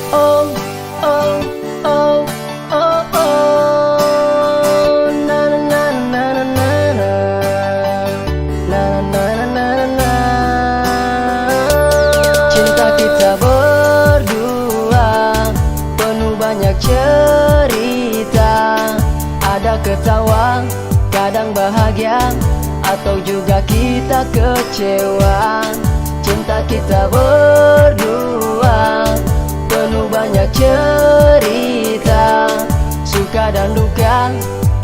Oh, oh, oh, oh, oh. Na na na na na na na. Na na na na na na. Cinta kita berdua penuh banyak cerita. Ada ketawa, kadang bahagia, atau juga kita kecewa. Cinta kita berdua penuh banyak cerita. Suka dan duka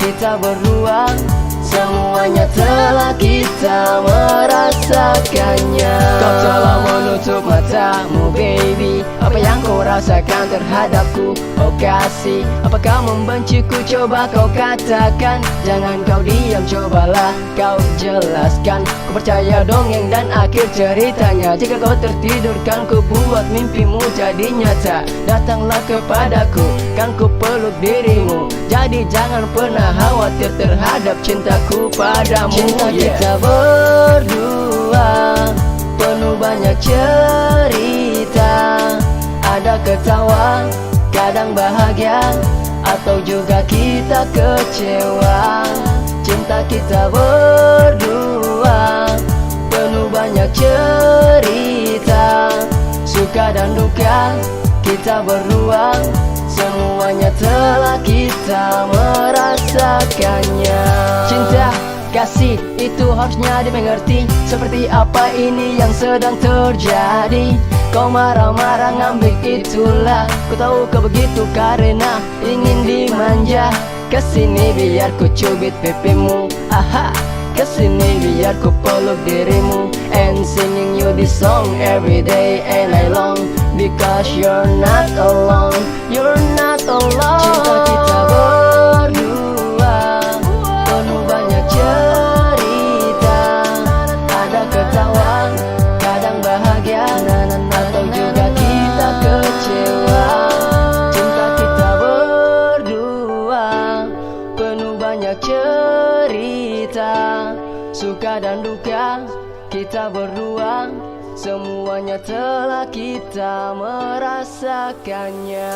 kita berdua, semuanya telah kita merasakannya. Kau telah menutup matamu baby, apa yang kau rasakan terhadapku? Oh kasih, apakah membenciku? Coba kau katakan. Jangan kau diam, cobalah kau jelaskan. Ku percaya dongeng dan akhir ceritanya. Jika kau tertidurkan, ku buat mimpimu jadi nyata. Datanglah kepadaku, kan ku peluk dirimu. Jadi jangan pernah khawatir terhadap cintaku padamu. Cinta kita berdua penuh banyak cerita. Ada ketawa, kadang bahagia, atau juga kita kecewa. Cinta kita berdua penuh banyak cerita. Suka dan duka kita berdua, semuanya telah kita merasakannya. Cinta kasih itu harusnya dimengerti. Seperti apa ini yang sedang terjadi? Kau marah-marah ngambek itulah. Ku tahu kau begitu karena ingin dimanja. Kesini biar ku cubit pipimu. Aha, kesini biar ku peluk dirimu. And singing you this song every day and night long. Because you're not alone, you're not alone. Cinta kita berdua penuh banyak cerita. Ada ketawa, kadang bahagia, atau juga kita kecewa. Cinta kita berdua penuh banyak cerita. Suka dan duka kita berdua, semuanya telah kita merasakannya.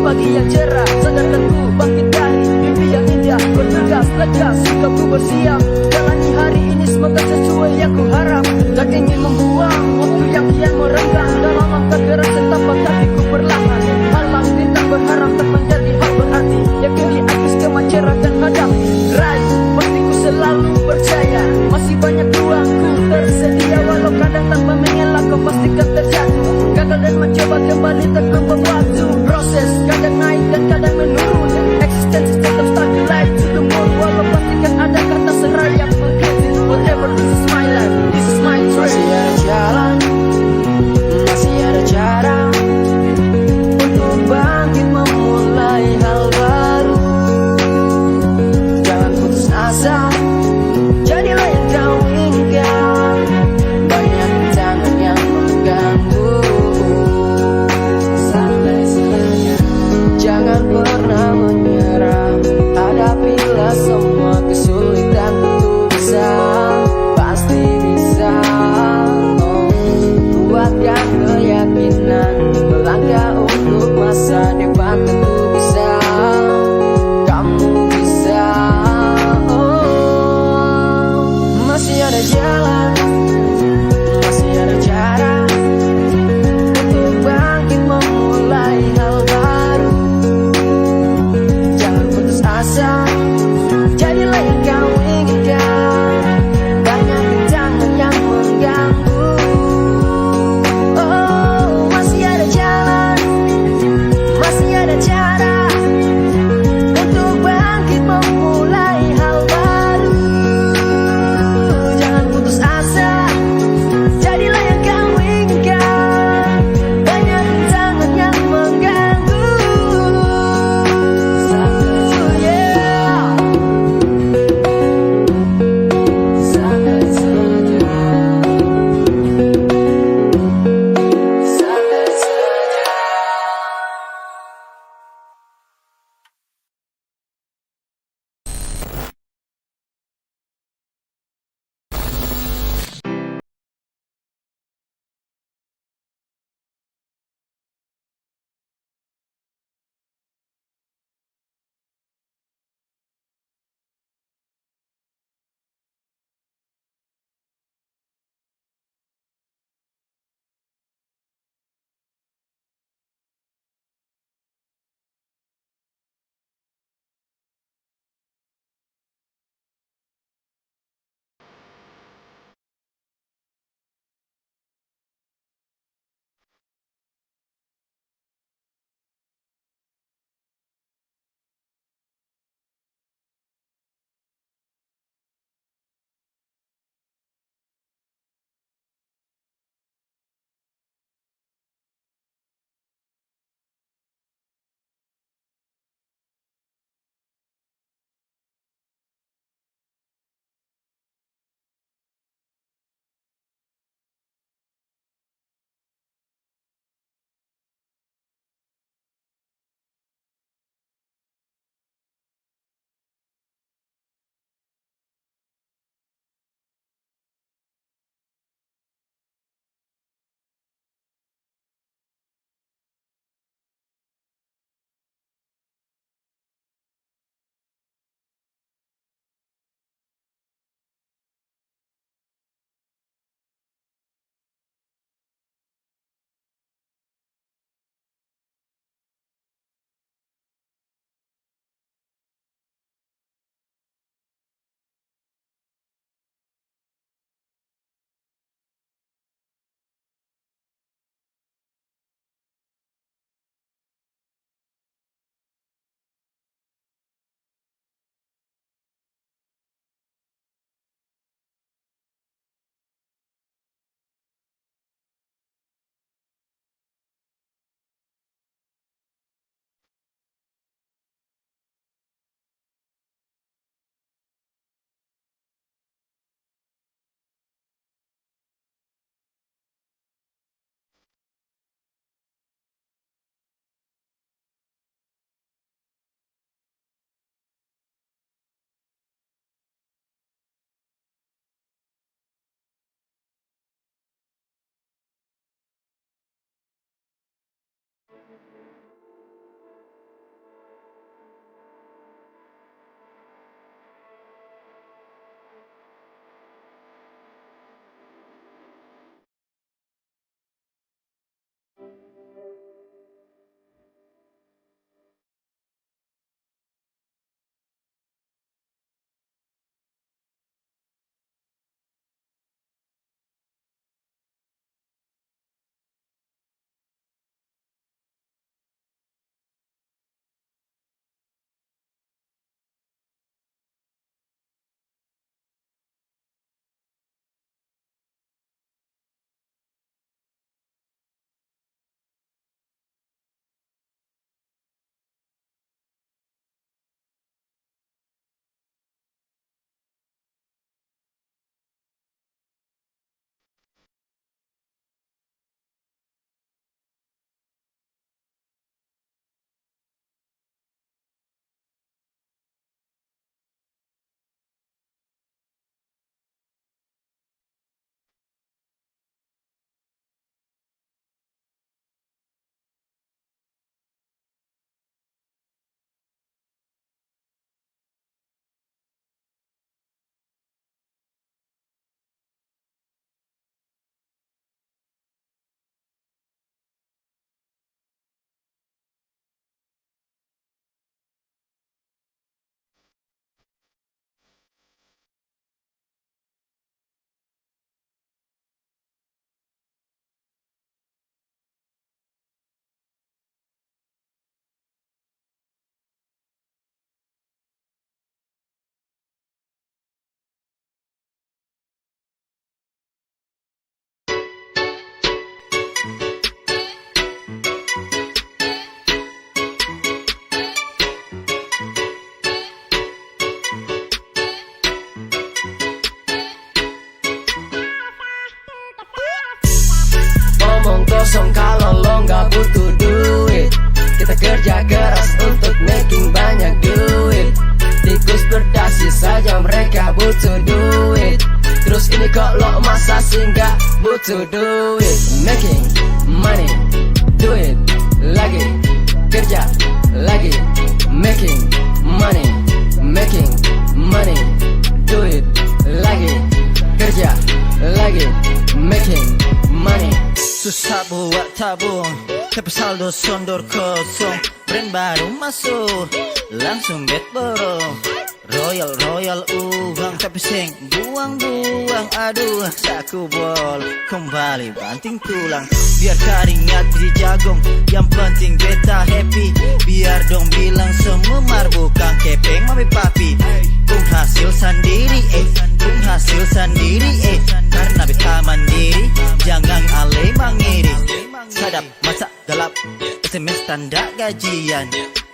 Pagi yang cerah, sadarkan ku bangkit dari mimpi yang indah. Bertugas, lekas, suka ku bersiap jalani hari ini semoga sesuai yang ku harap. Dan ingin membuang waktu yang kian merenggang dalam langkah gerak setapak kakiku perlahan. Halang tidak berharap tak menjadi hal berarti. Yakin di atas kemaceran dan hadapi. Rise, pasti ku selalu percaya. Masih banyak ruangku tersedia. Walau kadang tanpa mengelak kau pastikan terjatuh. Gagal dan mencoba kembali tekun waktu. Proses kadang naik dan kadang menurun. Eksistensi tetap stabil like to the moon. Walau pastikan ada kata serai yang mengkritik. Whatever, this is my life, this is my dream. Masih ada jalan, masih ada cara untuk bangkit memulai hal baru. Jangan putus asa, jadilah yang kau inginkan. Banyak tangan yang mengganggu. Jangan pernah kosong kalau lo nggak butuh duit. Kita kerja keras untuk making banyak duit. Tikus berdasi saja mereka butuh duit. Terus ini kok lo masa sih nggak butuh duit. Making money, duit lagi, kerja lagi. Making money, making money, duit lagi, kerja lagi. Making money. Susah buat tabung, tapi saldo sondor kosong. Brand baru masuk, langsung bet borong. Royal uang, tapi sing buang-buang. Aduh, saku bol, kembali banting tulang. Biar keringat di jagung, yang penting beta happy. Biar dong bilang semua bukan kepeng mami papi. Pung hasil sendiri, pung hasil sendiri, karena beta mandiri. Jangan ale mangiri. Sadap masa gelap, SMS tanda gajian.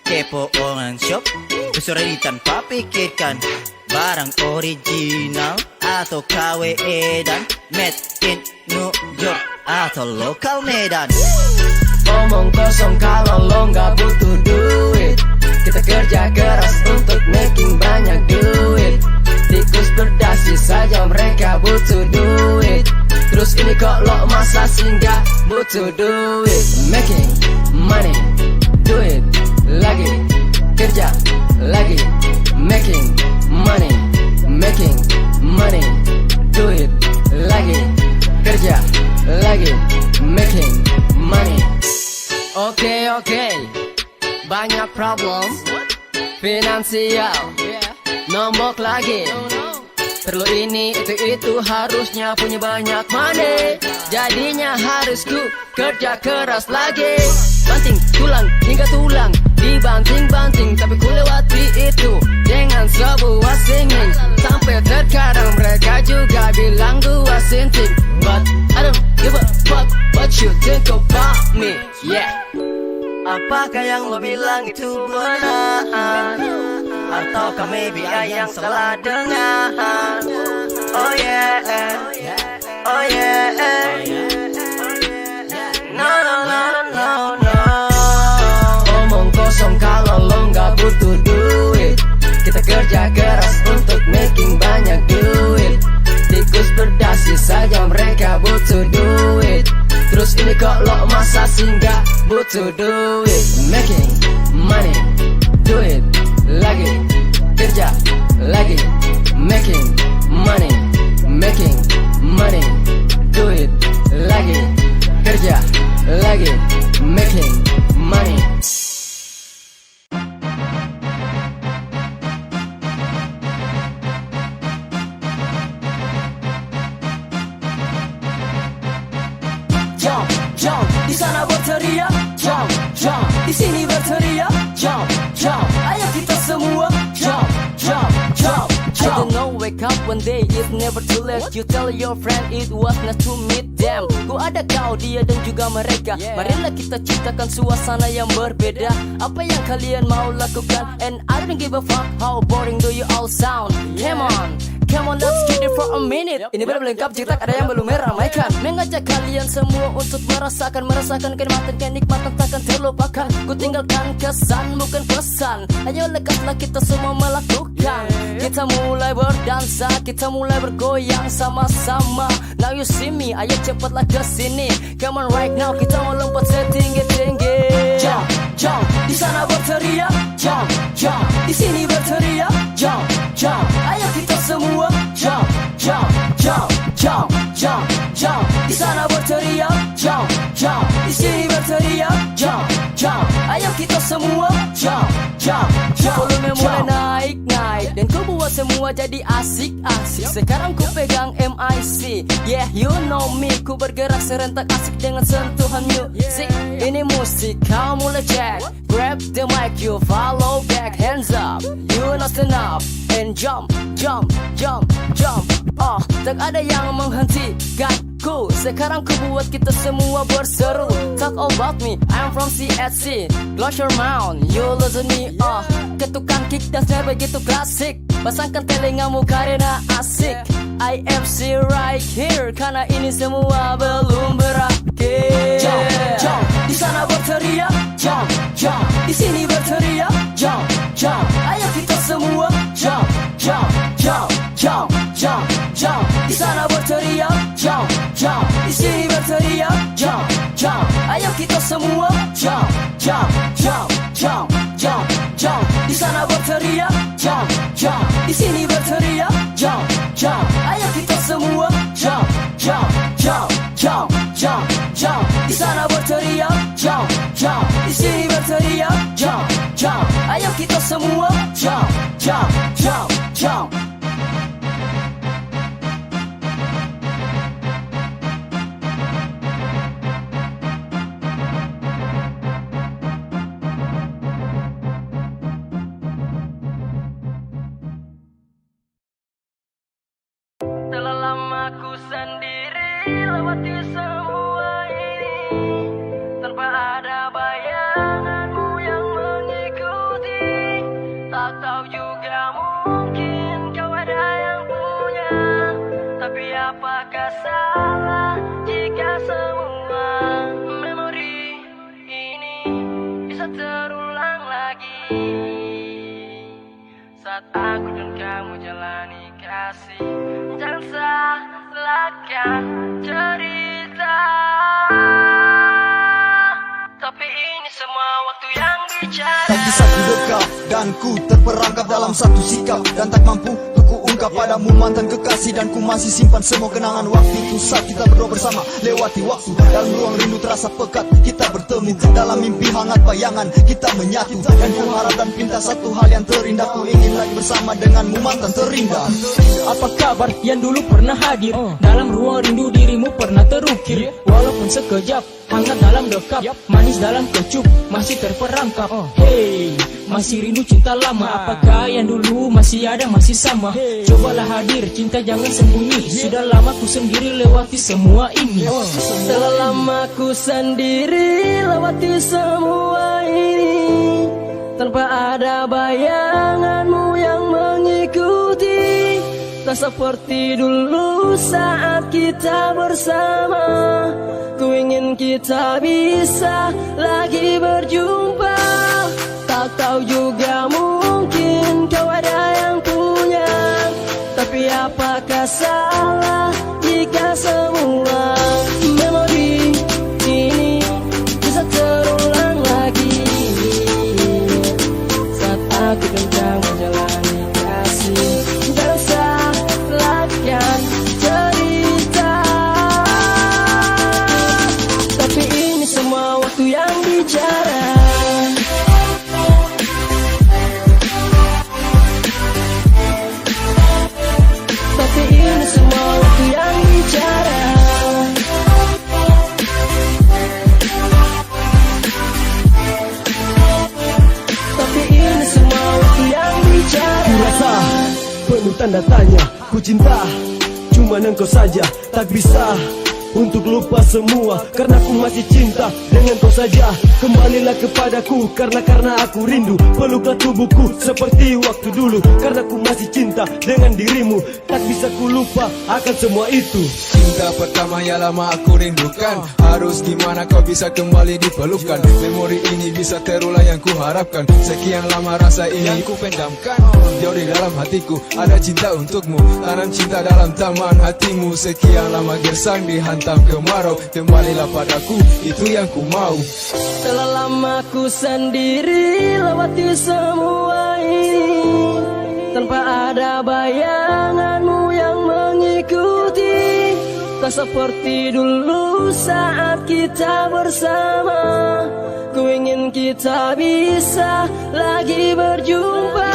Kepo online shop, besore tanpa pikirkan. Barang original atau KW edan, made in New York atau lokal Medan. Omong kosong kalau lo nggak butuh duit. Kita kerja keras untuk making banyak duit. Tikus berdasi saja mereka butuh duit. Terus ini kok lo masa sih nggak butuh duit. Making money, duit lagi, kerja lagi. Making money, making money, duit lagi, kerja lagi. Making money. Oke, banyak problem finansial, nombok lagi. Perlu ini, itu harusnya punya banyak money. Jadinya harus ku kerja keras lagi. Banting tulang hingga tulang, dibanting-banting, tapi ku lewati itu dengan sebuah singing. Sampai terkadang mereka juga bilang gua sinting, but I don't give a fuck what you think about me, yeah. Apakah yang lo bilang itu benar? Ataukah maybe yang salah dengar? Oh yeah, oh yeah. No. Omong kosong kalau lo nggak butuh duit. Kita kerja keras untuk making banyak duit. Tikus berdasi saja mereka butuh duit. Terus ini kok lo masa sih nggak butuh duit. Making money, duit lagi, kerja lagi. Making money, making money, duit lagi, kerja lagi. Making money. Jump, di sana berteriak. Jump, di sini berteriak. Jump, ayo kita semua. Jump. I don't know, wake up one day, it's never too late. You tell your friend it was not to meet them. Ku ada kau, dia dan juga mereka. Marilah kita ciptakan suasana yang berbeda. Apa yang kalian mau lakukan? And I don't give a fuck how boring do you all sound. Come on, let's get it for a minute. Ini benar lengkap jika ada yang belum meramaikan. Mengajak kalian semua untuk merasakan kenikmatan takkan terlupakan. Ku tinggalkan kesan bukan pesan. Ayo lekaslah kita semua melakukan. Kita mulai berdansa, kita mulai bergoyang sama-sama. Now you see me, ayo cepatlah kesini. Come on right now, kita mau lompat setinggi-tinggi. Jump, di sana berteriak. Jump, di sini berteriak. Jump, ayo kita semua. Jump, di sana berteriak. Jump, di sini berteriak. Jump, ayo kita semua. Jump. Volume mulai naik dan ku buat semua jadi asik-asik. Sekarang ku pegang MIC, yeah you know me. Ku bergerak serentak asik dengan sentuhan music. Ini musik, kau mulai check. Grab the mic, you follow back. Hands up, you not stand up. And jump. Tak ada yang menghentikanku. Sekarang ku buat kita semua berseru. Talk about me, I'm from CSC. Close your mouth, you listen me. Ketukan kick dan snare begitu klasik. Pasangkan telingamu karena asik. IFC right here, karena ini semua belum berakhir. Ayo kita semua jump, jump, jump, jump, jump, jump. Di sana berteriak jump, jump. Di sini berteriak jump, jump. Ayo kita semua jump, jump, jump, jump, jump, jump. Di sana berteriak jump, jump. Di sini berteriak jump, jump. Ayo kita semua jump, jump, jump, jump. Telah lama ku sendiri lewati semua ini, tanpa ada bayanganmu yang mengikuti. Tak tahu juga mungkin kau ada yang punya, tapi apakah salah jika semua memori ini bisa terulang lagi? Saat aku dan kamu jalani kasih, jangan salahkan cerita. Tapi ini semua waktu yang bicara. Tak bisa ku dekat dan ku terperangkap dalam satu sikap, dan tak mampu ku ungkap padamu mantan kekasih. Dan ku masih simpan semua kenangan waktu itu saat kita berdua bersama lewati waktu. Dalam ruang rindu terasa pekat kita bertemu, dalam mimpi hangat bayangan kita menyatu. Dan ku harap dan pinta satu hal yang terindah, ku ingin lagi bersama denganmu mantan terindah. Apa kabar yang dulu pernah hadir dalam ruang rindu, dirimu pernah terukir. Walaupun sekejap, hangat dalam dekap, manis dalam kecup, masih terperangkap. Hey, masih rindu cinta lama. Apakah yang dulu masih ada, masih sama? Cobalah hadir, cinta jangan sembunyi. Sudah lama ku sendiri lewati semua ini. Telah lama ku sendiri lewati semua ini, tanpa ada bayanganmu yang mengikuti. Tak seperti dulu saat kita bersama. Ku ingin kita bisa lagi berjumpa. Tak tahu juga mungkin kau ada yang punya, tapi apakah salah jika semua memori ini bisa terulang lagi? Saat aku dan kamu jalani kasih, jangan salahkan cerita. Tapi ini semua waktu yang bicara. Tapi ini semua waktu yang bicara. Tapi ini semua waktu yang bicara. Ku rasa penuh tanda tanya. Ku cinta cuma engkau saja. Tak bisa untuk lupa semua, karena ku masih cinta dengan kau saja. Kembalilah kepadaku karena aku rindu. Peluklah tubuhku seperti waktu dulu, karena ku masih cinta dengan dirimu. Tak bisa ku lupa akan semua itu. Cinta pertama yang lama aku rindukan. Harus gimana kau bisa kembali dipelukan. Memori ini bisa terulang yang ku harapkan. Sekian lama rasa ini yang ku pendamkan. Jauh di dalam hatiku ada cinta untukmu. Tanam cinta dalam taman hatimu. Sekian lama gersang dihantam kemarau. Kembalilah padaku, itu yang ku mau. Telah lama ku sendiri lewati semua ini, tanpa ada bayanganmu yang mengikuti. Tak seperti dulu saat kita bersama. Ku ingin kita bisa lagi berjumpa.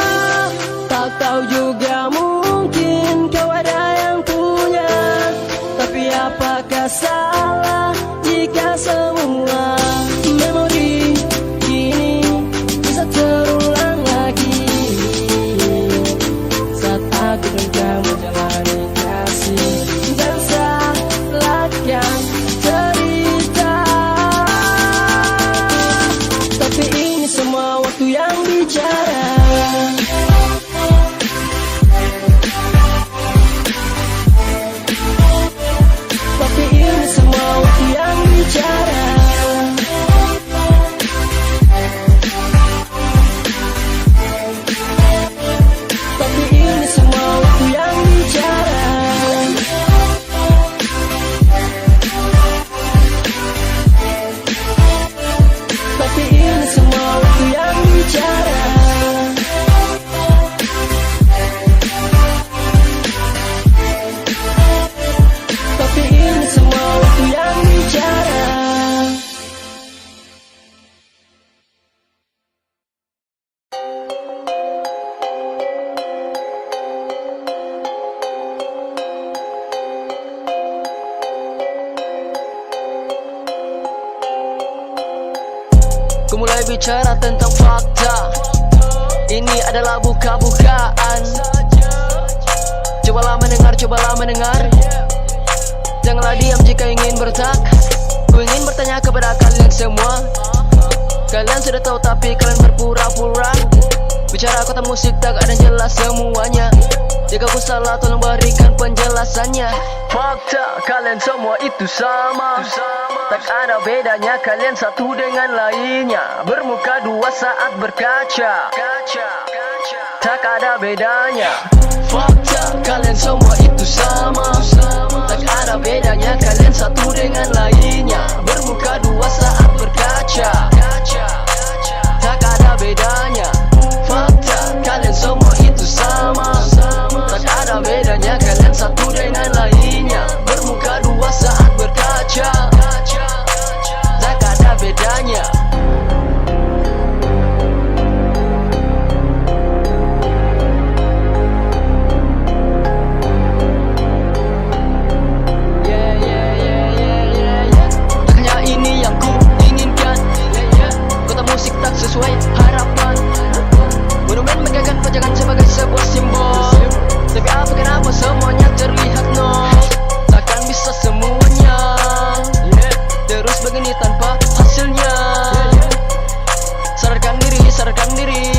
Tak tahu juga mungkin kau ada yang punya, tapi apakah salah jika semua memori ini bisa terulang lagi? Saat aku dan kamu jalani kasih, dan salahkan cerita. Tapi ini semua waktu yang bicara. Tapi ini semua waktu yang bicara. Ku mulai bicara tentang fakta. Ini adalah buka-bukaan. Cobalah mendengar. Janganlah diam jika ingin bertak. Ku ingin bertanya kepada kalian semua. Kalian sudah tahu tapi kalian berpura-pura. Bicara kota musik tak ada jelas semuanya. Jika ku salah tolong berikan penjelasannya. Fakta kalian semua itu sama. Tak ada bedanya kalian satu dengan lainnya. Bermuka dua saat berkaca. Tak ada bedanya. Fakta kalian semua itu sama. Tak ada bedanya kalian satu dengan lainnya. Bermuka dua saat berkaca. Tak ada bedanya. Fakta kalian semua itu sama. Tak ada bedanya kalian satu dengan lainnya. Bermuka dua saat berkaca. Tak ada bedanya. Tak hanya ini yang ku inginkan. Kota musik tak sesuai harapan. Monumen megahkan pajangan sebagai sebuah simbol. Tapi apa kenapa semuanya terlihat nol? Takkan bisa semuanya terus begini tanpa hasilnya. Sadarkan diri.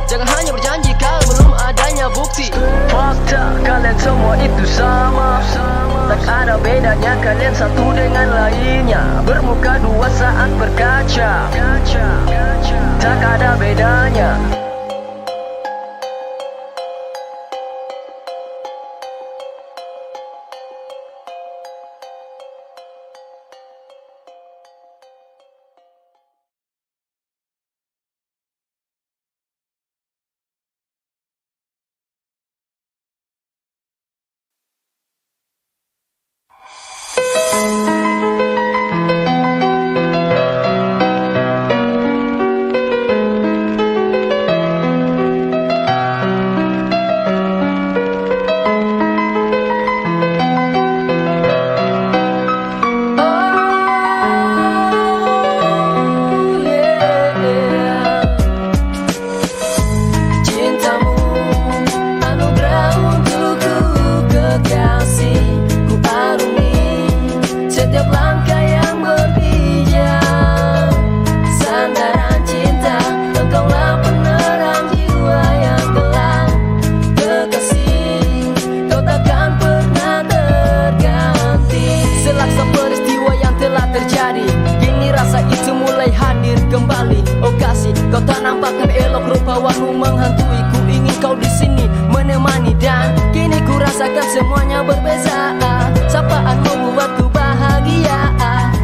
Jangan hanya berjanji kalau belum adanya bukti. Fakta kalian semua itu sama. Tak ada bedanya kalian satu dengan lainnya. Bermuka dua saat berkaca. Tak ada bedanya. Kau tak nampakkan elok rupawanmu menghantui. Ku ingin kau di sini menemani dan kini ku rasakan semuanya berbeza. Sapaanmu buatku bahagia.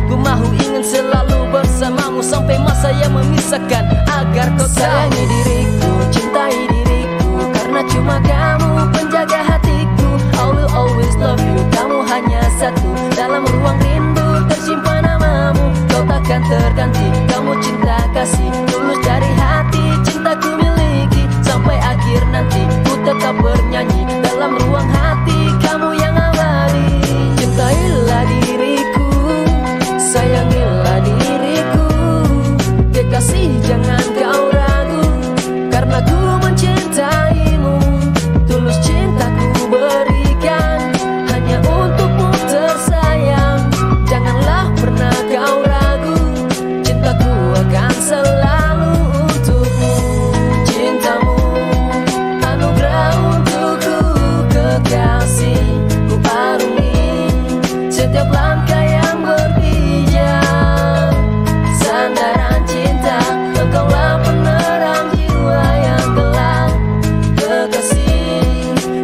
Ku mahu ingin selalu bersamamu sampai masa yang memisahkan. Agar kau sayangi diriku, cintai diriku, karena cuma kamu penjaga hatiku. I will always love you. Kamu hanya satu dalam ruang rindu tersimpan namamu. Kau takkan terganti. Kamu cinta kasih tulus dari hati. Cintaku miliki sampai akhir nanti. Ku tetap bernyanyi dalam ruang hati. Kamu yang abadi. Cintailah diriku, sayangilah diriku. Kekasih jangan kau ragu, karena ku mencintaimu. Tulus cintaku berikan hanya untukmu tersayang. Janganlah pernah kau ragu, cintaku akan selalu untukmu. Cintamu anugerah untukku, kekasih. Ku arungi setiap langkah yang berpijak. Sandaran cinta, engkaulah penerang jiwa yang gelap. Kekasih,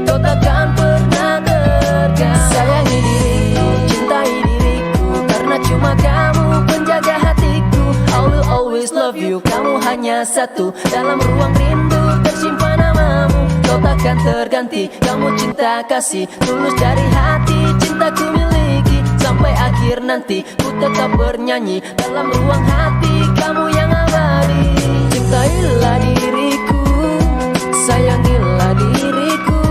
kau takkan pernah terganti. Sayangi diriku, cintai diriku, karena cuma kamu penjaga hatiku. I will always love you. Kamu hanya satu dalam ruang rindu tersimpan namamu. Kau takkan terganti. Kamu cinta kasih tulus dari hati. Cintaku miliki sampai akhir nanti. Ku tetap bernyanyi dalam ruang hati. Kamu yang abadi. Cintailah diriku, sayangilah diriku.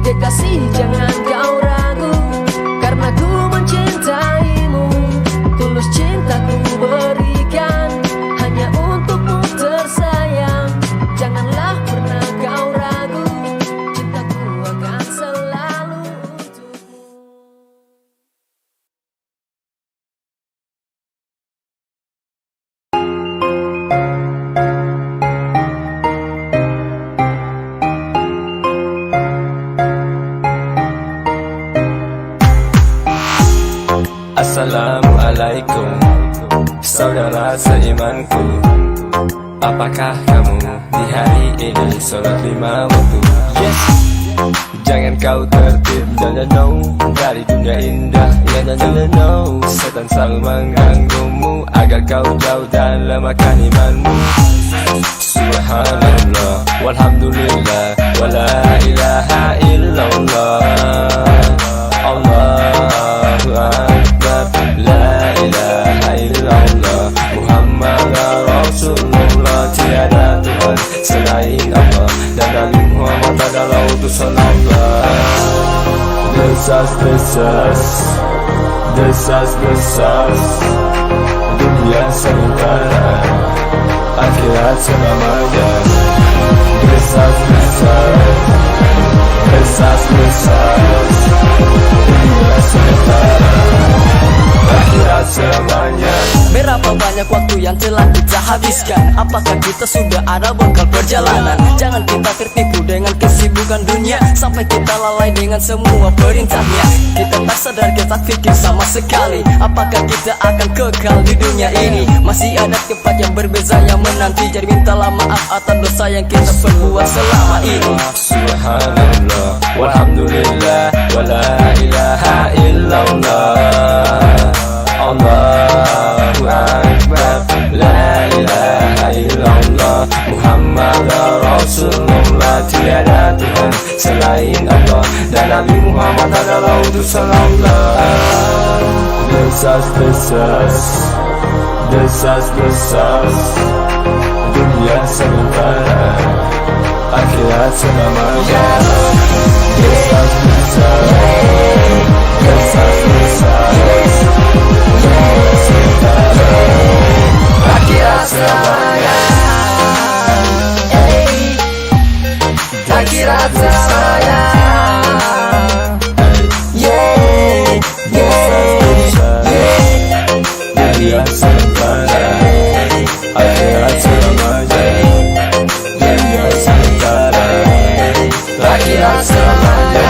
Kekasih jangan kau ragu, karena ku mencintaimu. Tulus cintaku berikan hanya saudara seimanku. Apakah kamu di hari ini sholat 5 waktu? Yes. Jangan kau tertib, jangan no dari dunia indah. Ya jangan no, setan selalu mengganggumu agar kau jauh dalam makan imanmu. Subhanallah, walhamdulillah, wala ilaha illallah. Allahu Akbar, la ilaha illallah. Muhammad Rasulullah, tiada Tuhan selain Allah, dan Nabi Muhammad adalah utusan Allah. Desas, dunia sementara, akhirat selamanya. Desas, dunia sementara, akhirat selamanya. Berapa banyak waktu yang telah kita habiskan? Apakah kita sudah ada bekal perjalanan? Jangan kita tertipu dengan kesibukan dunia, sampai kita lalai dengan semua perintahnya. Kita tak sadar, kita fikir sama sekali, apakah kita akan kekal di dunia ini? Masih ada tempat yang berbeza yang menanti. Jadi mintalah maaf atas dosa yang kita perbuat selama ini. Subhanallah, walhamdulillah, wala ilaha illallah. Allahu Akbar, la ilaha illallah. Muhammad Rasulullah, tiada Tuhan selain Allah, dan Nabi Muhammad adalah utusan Allah. Desas, dunia sementara, akhirat selamanya. Desas, akhirat selamanya. Akhirat selamanya. Dunia sementara, akhirat selamanya. Dunia sementara, akhirat selamanya.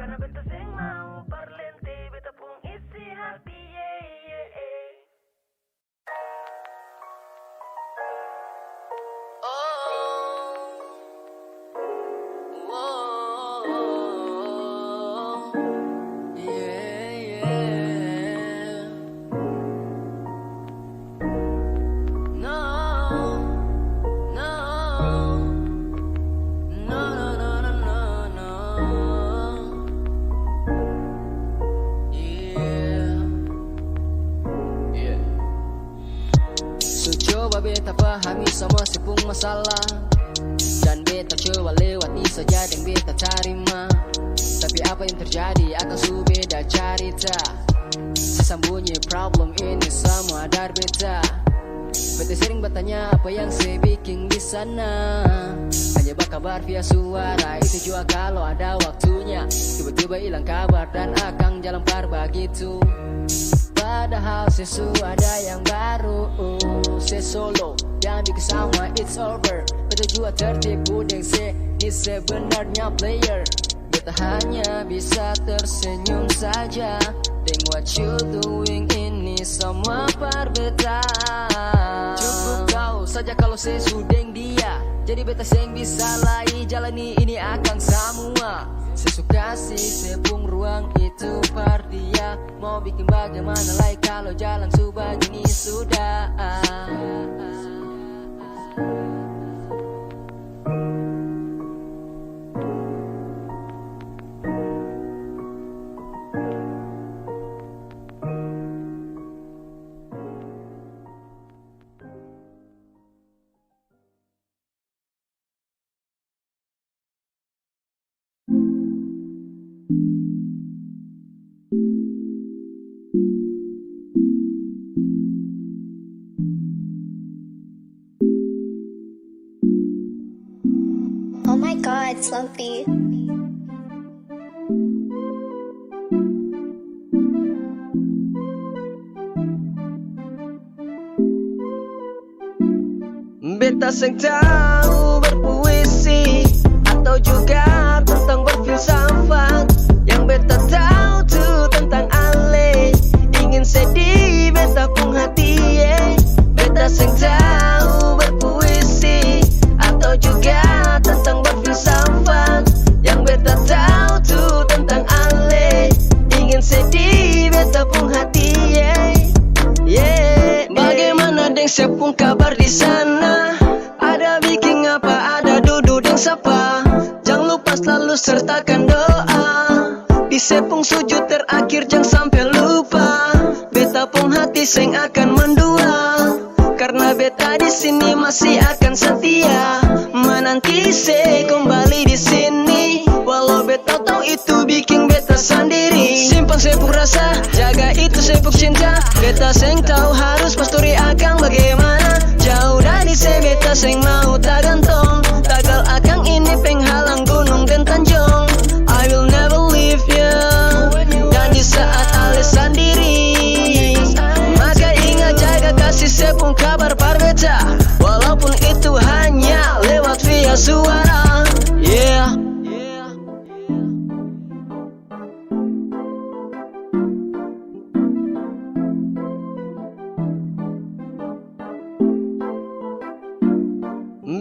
Karena beta seng mau parlente, beta pun isi hati, Coba beta pahami semua sepung masalah, dan beta coba lewati saja dan beta terima. Tapi apa yang terjadi akan su beda cerita. Sesambunyi problem ini semua dari beta. Beta sering bertanya apa yang saya bikin di sana. Hanya berkabar via suara, itu juga kalau ada waktunya. Tiba-tiba hilang kabar dan akan jalan begitu. Padahal sesu ada yang baru, se solo yang bikin sama it's over. Beta juga tertipu dan ini sebenarnya player. Beta hanya bisa tersenyum saja. Think what you doing ini semua per beta. Cukup kau saja kalau saya sudeng dia. Jadi beta seng bisa lagi jalani ini akan semua. Sesuka sih sepung ruang itu per dia. Mau bikin bagaimana lagi kalau jalan subagini sudah. Oh my god, Slumpy. Beta seng tahu berpuisi atau juga tentang berfilsafat. Yang beta tahu tuh tentang ale. Ingin sedih beta pun hati, Beta seng tahu berpuisi atau juga tentang berfilsafat. Yang beta tahu tuh tentang ale. Ingin sedih beta pun hati, Bagaimana deng sepung kabar di sana? Ada bikin apa? Ada duduk deng sapa? Jangan lupa selalu sertakan doa. Di sepung sujud terakhir jangan sampai lupa. Beta pun hati seng akan mendua. Karena beta di sini masih akan setia. Menanti se kembali di sini. Walau beta tahu itu bikin beta sendiri. Simpan sepung rasa, jaga itu sepung cinta. Beta seng tahu harus pasturi akan bagaimana. Jauh dari se beta seng mau tak gantong. Tagal akan ini penghalang gunung dan tanjung. I will never leave you. Dan di saat ale sendiri, maka ingat jaga kasih sepung kabar par beta. Walaupun itu hanya lewat via suara,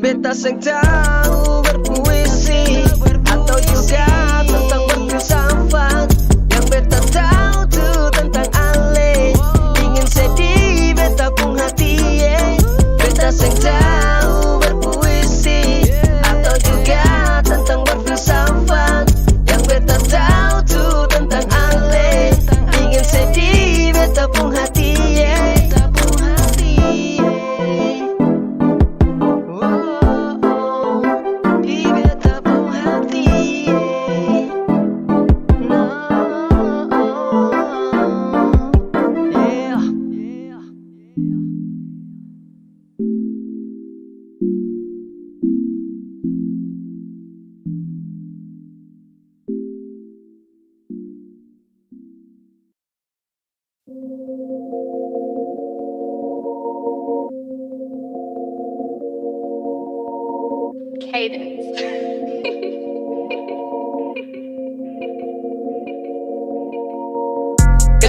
Beta seng tahu berpuisi atau juga tentang berfilsafat. Yang beta tahu tuh tentang ale. Ingin sedih beta pun hati, Beta seng tahu berpuisi atau juga tentang berfilsafat. Yang beta tahu tuh tentang ale. Ingin sedih beta pun hati,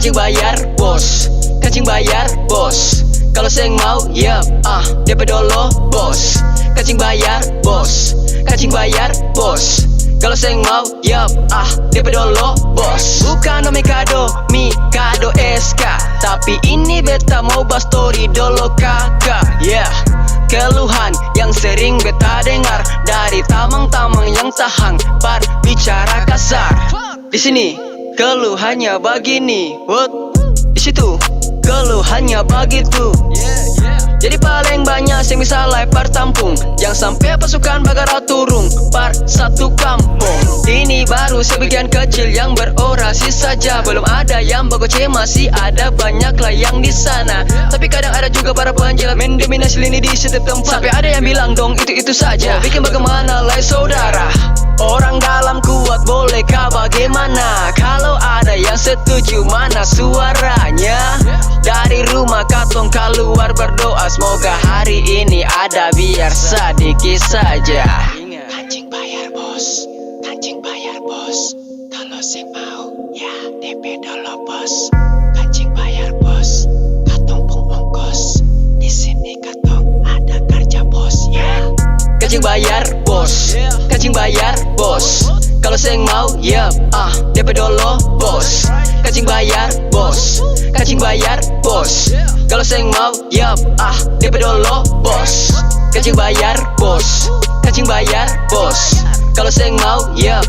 Kancing bayar bos, kancing bayar bos. Kalau seng mau, yep, DP dolo bos. Kancing bayar bos, kancing bayar bos. Kalau seng mau, yep, DP dolo bos. Bukan Mikado, Mikado SK, tapi ini beta mau bahas story dolo kakak, yeah. Keluhan yang sering beta dengar dari tamang-tamang yang tahang par bicara kasar. Di sini keluhannya begini, what? Di situ keluhannya begitu. Jadi paling banyak sing bisa lepar tampung, yang sampai pasukan bagara turung par satu kampung. Ini baru sebagian kecil yang berorasi saja, belum ada yang bagoce, masih ada banyak lah yang di sana. Tapi kadang ada juga para penjilat mendominasi lini di setiap tempat. Sampai ada yang bilang dong itu saja, bikin bagaimana lai saudara. Orang dalam kuat bolehkah bagaimana? Kalau ada yang setuju mana suaranya? Dari rumah katong keluar berdoa, semoga hari ini ada biar sedikit saja. Kancing bayar bos, kancing bayar bos. Kalau sing mau ya DP dulu bos. Kancing bayar bos, katong pun ongkos. Di sini katong ada kerja bos ya. Kancing bayar bos, kancing bayar bos. Kalau seng mau, yep, DP dolo bos. Kancing bayar bos, kancing bayar bos. Kalau seng mau, yep, DP dolo bos. Kancing bayar bos, kancing bayar bos. Kalau seng mau, yep,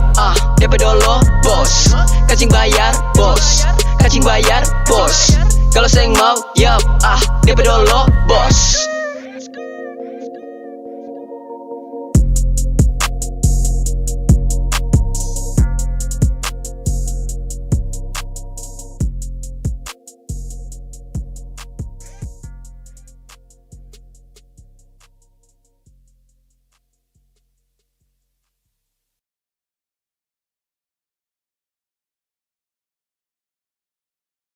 DP dolo bos. Kancing bayar bos, kancing bayar bos. Kalau seng mau, yep, DP dolo bos.